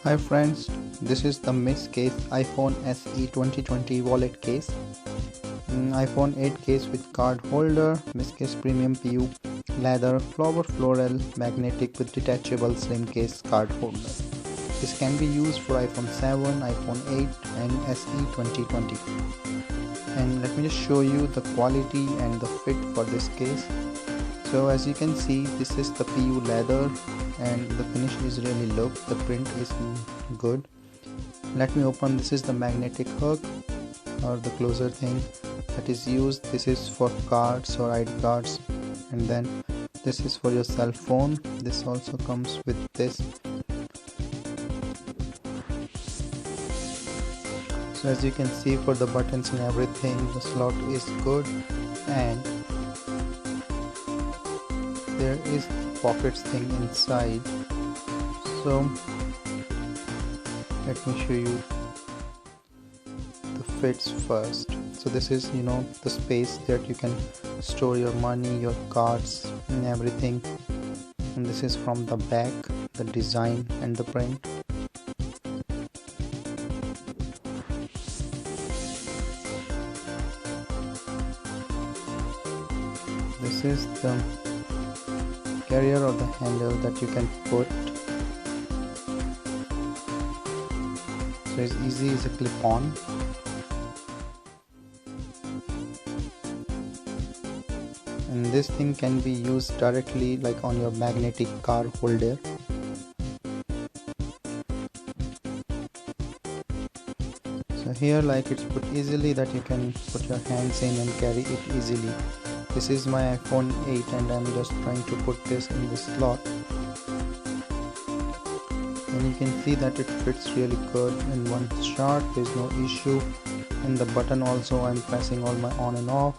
Hi friends, this is the Miss Case iPhone SE 2020 wallet case. iPhone 8 case with card holder, Miss Case premium PU, leather, floral, magnetic with detachable slim case card holder. This can be used for iPhone 7, iPhone 8 and SE 2020. And let me just show you the quality and the fit for this case. So as you can see, this is the PU leather and the finish is really look, the print is good. Let me open. This is the magnetic hook or the closer thing that is used. This is for cards or ID cards, and then this is for your cell phone. This also comes with this. So as you can see, for the buttons and everything, the slot is good, and there is pockets thing inside. So let me show you the fits first. So this is the space that you can store your money, your cards and everything. And this is from the back, the design and the print. This is the carrier or the handle that you can put. So it's easy, it's a clip-on. And this thing can be used directly like on your magnetic card holder. So here like it's put easily that you can put your hands in and carry it easily. This is my iPhone 8 and I'm just trying to put this in the slot. And you can see that it fits really good in one shot. There's no issue. And the button also, I'm pressing all my on and off,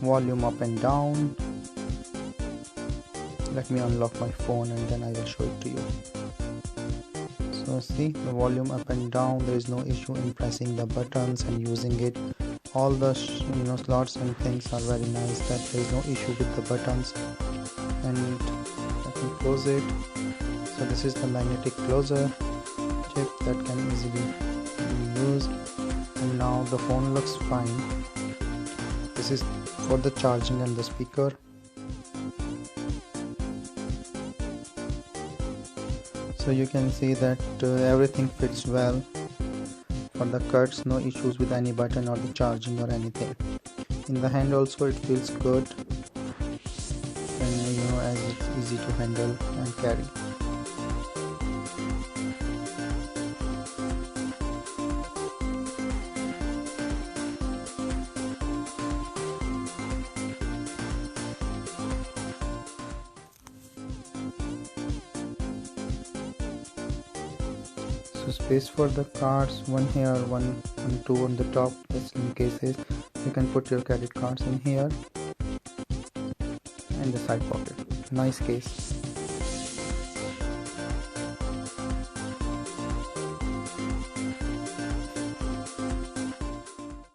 volume up and down. Let me unlock my phone and then I will show it to you. So see the volume up and down, there is no issue in pressing the buttons and using it. All the slots and things are very nice, that there is no issue with the buttons. And let me close it. So this is the magnetic closer chip that can easily be used. And now the phone looks fine. This is for the charging and the speaker. So you can see that everything fits well. For the cuts, no issues with any button or the charging or anything. In the hand also it feels good, and as it's easy to handle and carry. So space for the cards, one here, one and two on the top, just in cases. You can put your credit cards in here, and the side pocket. Nice case.